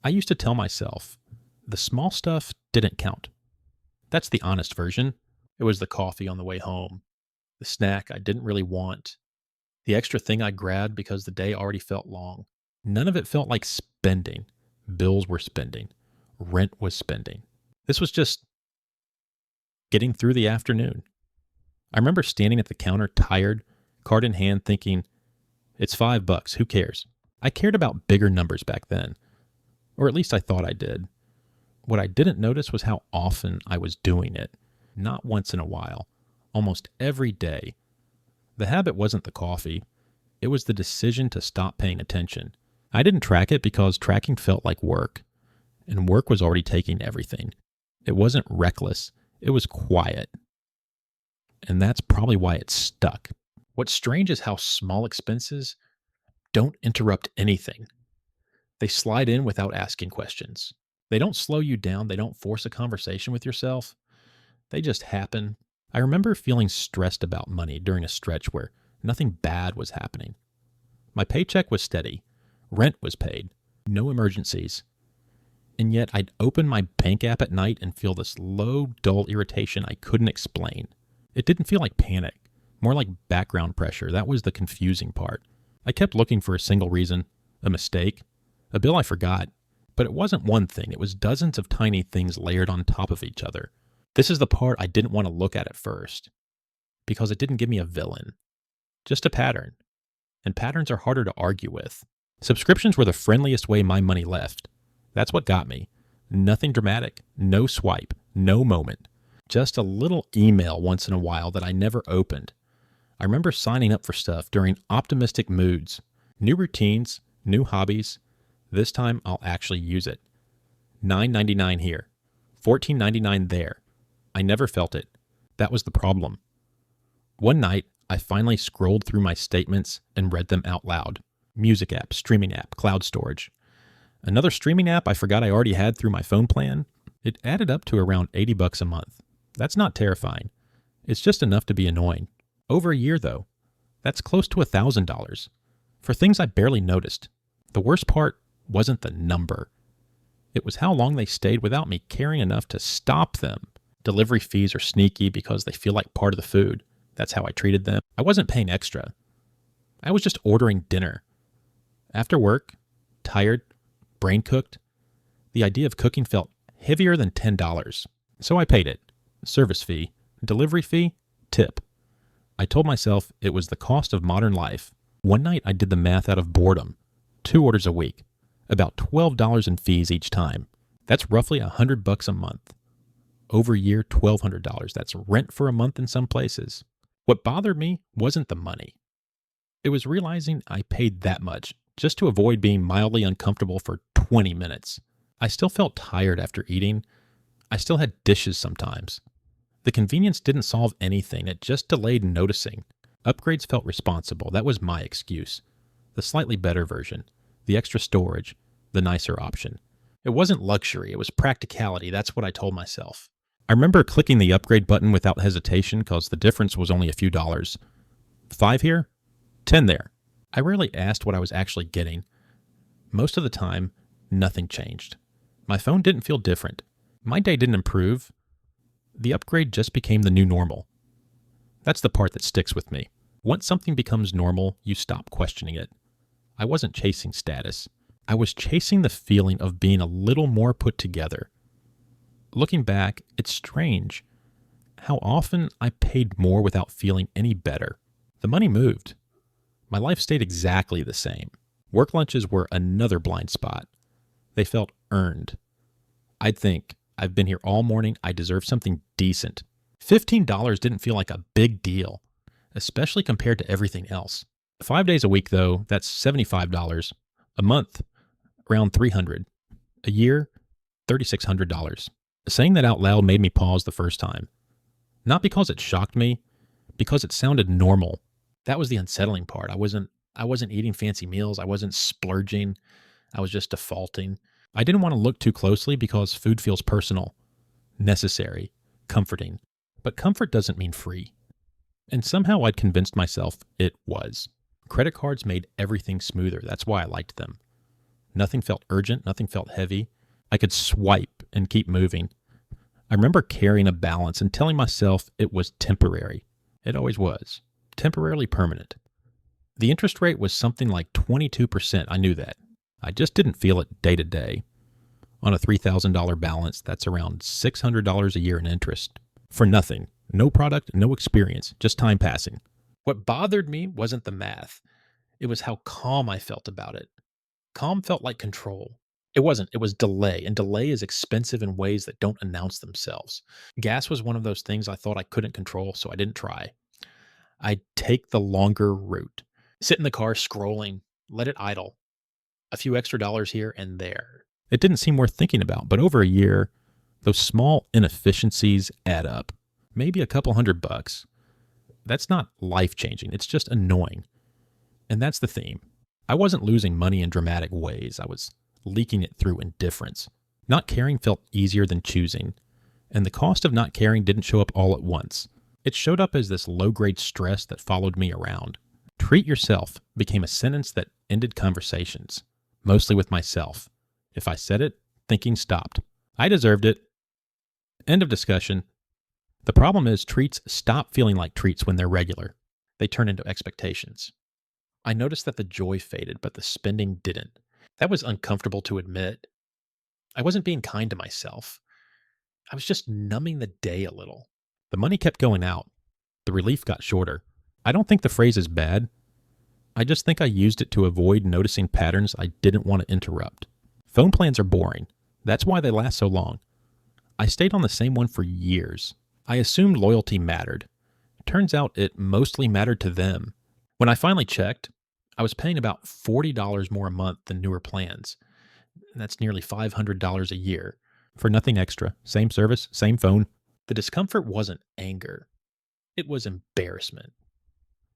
I used to tell myself the small stuff didn't count. That's the honest version. It was the coffee on the way home, the snack I didn't really want, the extra thing I grabbed because the day already felt long. None of it felt like spending. Bills were spending. Rent was spending. This was just getting through the afternoon. I remember standing at the counter tired, card in hand, thinking, it's $5, who cares? I cared about bigger numbers back then, or at least I thought I did. What I didn't notice was how often I was doing it. Not once in a while, almost every day. The habit wasn't the coffee. It was the decision to stop paying attention. I didn't track it because tracking felt like work, and work was already taking everything. It wasn't reckless. It was quiet. And that's probably why it stuck. What's strange is how small expenses don't interrupt anything. They slide in without asking questions. They don't slow you down. They don't force a conversation with yourself. They just happen. I remember feeling stressed about money during a stretch where nothing bad was happening. My paycheck was steady. Rent was paid. No emergencies. And yet I'd open my bank app at night and feel this low, dull irritation I couldn't explain. It didn't feel like panic, more like background pressure. That was the confusing part. I kept looking for a single reason, a mistake, a bill I forgot. But it wasn't one thing. It was dozens of tiny things layered on top of each other. This is the part I didn't want to look at first, because it didn't give me a villain, just a pattern. And patterns are harder to argue with. Subscriptions were the friendliest way my money left. That's what got me. Nothing dramatic, no swipe, no moment. Just a little email once in a while that I never opened. I remember signing up for stuff during optimistic moods, new routines, new hobbies. This time I'll actually use it. $9.99 here, $14.99 there. I never felt it. That was the problem. One night, I finally scrolled through my statements and read them out loud. Music app, streaming app, cloud storage. Another streaming app I forgot I already had through my phone plan. It added up to around $80 a month. That's not terrifying. It's just enough to be annoying. Over a year, though, that's close to $1,000 for things I barely noticed. The worst part wasn't the number. It was how long they stayed without me caring enough to stop them. Delivery fees are sneaky because they feel like part of the food. That's how I treated them. I wasn't paying extra. I was just ordering dinner. After work, tired, brain cooked, the idea of cooking felt heavier than $10. So I paid it. Service fee, delivery fee, tip. I told myself it was the cost of modern life. One night I did the math out of boredom. 2 orders a week. About $12 in fees each time. That's roughly $100 a month. Over a year, $1,200. That's rent for a month in some places. What bothered me wasn't the money. It was realizing I paid that much just to avoid being mildly uncomfortable for 20 minutes. I still felt tired after eating. I still had dishes sometimes. The convenience didn't solve anything. It just delayed noticing. Upgrades felt responsible. That was my excuse. The slightly better version. The extra storage. The nicer option. It wasn't luxury. It was practicality. That's what I told myself. I remember clicking the upgrade button without hesitation because the difference was only a few dollars. 5 here, 10 there. I rarely asked what I was actually getting. Most of the time, nothing changed. My phone didn't feel different. My day didn't improve. The upgrade just became the new normal. That's the part that sticks with me. Once something becomes normal, you stop questioning it. I wasn't chasing status. I was chasing the feeling of being a little more put together. Looking back, it's strange how often I paid more without feeling any better. The money moved. My life stayed exactly the same. Work lunches were another blind spot. They felt earned. I'd think, I've been here all morning, I deserve something decent. $15 didn't feel like a big deal, especially compared to everything else. 5 days a week, though, that's $75. A month, around $300. A year, $3,600. Saying that out loud made me pause the first time. Not because it shocked me, because it sounded normal. That was the unsettling part. I wasn't eating fancy meals. I wasn't splurging. I was just defaulting. I didn't want to look too closely because food feels personal, necessary, comforting. But comfort doesn't mean free. And somehow I'd convinced myself it was. Credit cards made everything smoother. That's why I liked them. Nothing felt urgent, nothing felt heavy. I could swipe and keep moving. I remember carrying a balance and telling myself it was temporary. It always was. Temporarily permanent. The interest rate was something like 22%. I knew that. I just didn't feel it day to day. On a $3,000 balance, that's around $600 a year in interest. For nothing. No product, no experience, just time passing. What bothered me wasn't the math. It was how calm I felt about it. Calm felt like control. It wasn't. It was delay, and delay is expensive in ways that don't announce themselves. Gas was one of those things I thought I couldn't control, so I didn't try. I'd take the longer route. Sit in the car scrolling, let it idle. A few extra dollars here and there. It didn't seem worth thinking about, but over a year, those small inefficiencies add up. Maybe a couple $100. That's not life-changing. It's just annoying. And that's the theme. I wasn't losing money in dramatic ways. I was leaking it through indifference. Not caring felt easier than choosing. And the cost of not caring didn't show up all at once. It showed up as this low-grade stress that followed me around. Treat yourself became a sentence that ended conversations, mostly with myself. If I said it, thinking stopped. I deserved it. End of discussion. The problem is treats stop feeling like treats when they're regular. They turn into expectations. I noticed that the joy faded, but the spending didn't. That was uncomfortable to admit. I wasn't being kind to myself. I was just numbing the day a little. The money kept going out. The relief got shorter. I don't think the phrase is bad. I just think I used it to avoid noticing patterns I didn't want to interrupt. Phone plans are boring. That's why they last so long. I stayed on the same one for years. I assumed loyalty mattered. Turns out it mostly mattered to them. When I finally checked, I was paying about $40 more a month than newer plans. That's nearly $500 a year for nothing extra. Same service, same phone. The discomfort wasn't anger. It was embarrassment.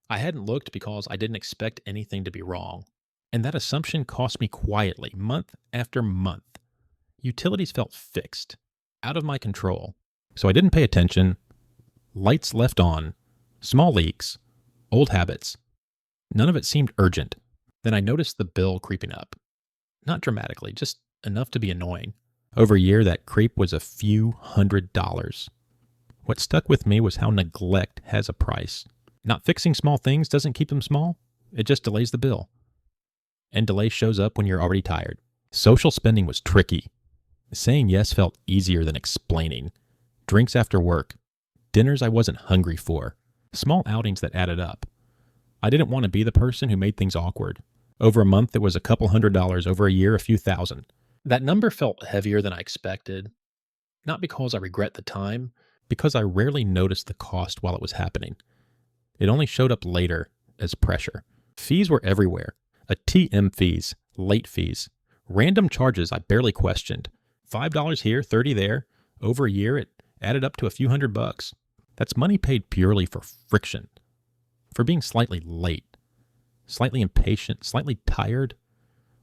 I hadn't looked because I didn't expect anything to be wrong. And that assumption cost me quietly, month after month. Utilities felt fixed, out of my control. So I didn't pay attention. Lights left on, small leaks, old habits. None of it seemed urgent. Then I noticed the bill creeping up. Not dramatically, just enough to be annoying. Over a year, that creep was a few $100s. What stuck with me was how neglect has a price. Not fixing small things doesn't keep them small. It just delays the bill. And delay shows up when you're already tired. Social spending was tricky. Saying yes felt easier than explaining. Drinks after work. Dinners I wasn't hungry for. Small outings that added up. I didn't want to be the person who made things awkward. Over a month, it was a couple $100. Over a year, a few thousand. That number felt heavier than I expected. Not because I regret the time, because I rarely noticed the cost while it was happening. It only showed up later as pressure. Fees were everywhere. ATM fees, late fees, random charges I barely questioned. $5 here, $30 there. Over a year, it added up to a few $100. That's money paid purely for friction. For being slightly late, slightly impatient, slightly tired.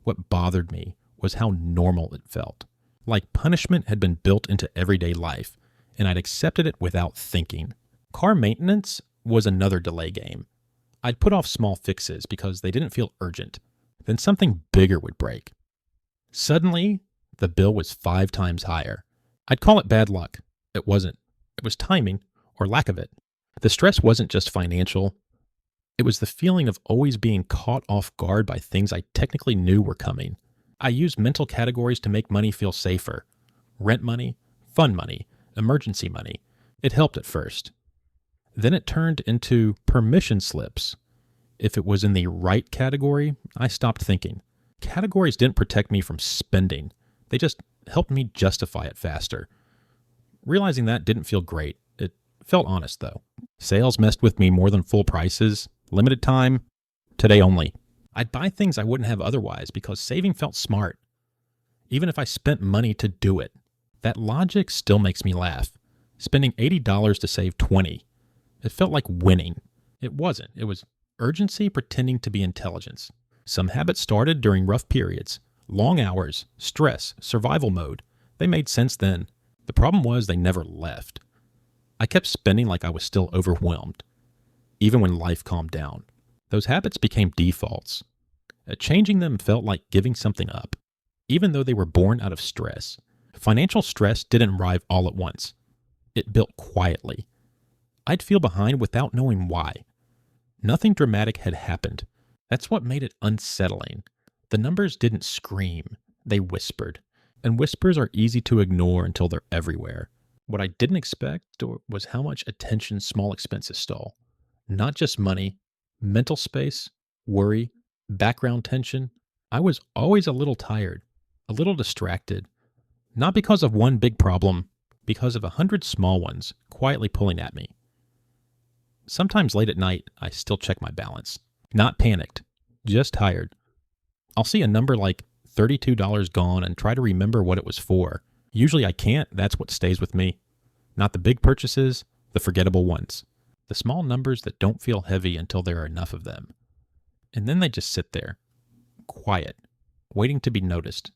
What bothered me was how normal it felt. Like punishment had been built into everyday life, and I'd accepted it without thinking. Car maintenance was another delay game. I'd put off small fixes because they didn't feel urgent. Then something bigger would break. Suddenly, the bill was 5 times higher. I'd call it bad luck. It wasn't. It was timing, or lack of it. The stress wasn't just financial. It was the feeling of always being caught off guard by things I technically knew were coming. I used mental categories to make money feel safer. Rent money, fun money, emergency money. It helped at first. Then it turned into permission slips. If it was in the right category, I stopped thinking. Categories didn't protect me from spending. They just helped me justify it faster. Realizing that didn't feel great. It felt honest, though. Sales messed with me more than full prices. Limited time, today only. I'd buy things I wouldn't have otherwise because saving felt smart. Even if I spent money to do it. That logic still makes me laugh. Spending $80 to save $20. It felt like winning. It wasn't. It was urgency pretending to be intelligence. Some habits started during rough periods. Long hours, stress, survival mode. They made sense then. The problem was they never left. I kept spending like I was still overwhelmed. Even when life calmed down. Those habits became defaults. Changing them felt like giving something up. even though they were born out of stress. Financial stress didn't arrive all at once. It built quietly. I'd feel behind without knowing why. Nothing dramatic had happened. That's what made it unsettling. The numbers didn't scream, they whispered. And whispers are easy to ignore until they're everywhere. What I didn't expect was how much attention small expenses stole. Not just money, mental space, worry, background tension. I was always a little tired, a little distracted. Not because of one big problem, because of 100 small ones quietly pulling at me. Sometimes late at night, I still check my balance. Not panicked, just tired. I'll see a number like $32 gone and try to remember what it was for. Usually I can't, that's what stays with me. Not the big purchases, the forgettable ones. The small numbers that don't feel heavy until there are enough of them. And then they just sit there, quiet, waiting to be noticed.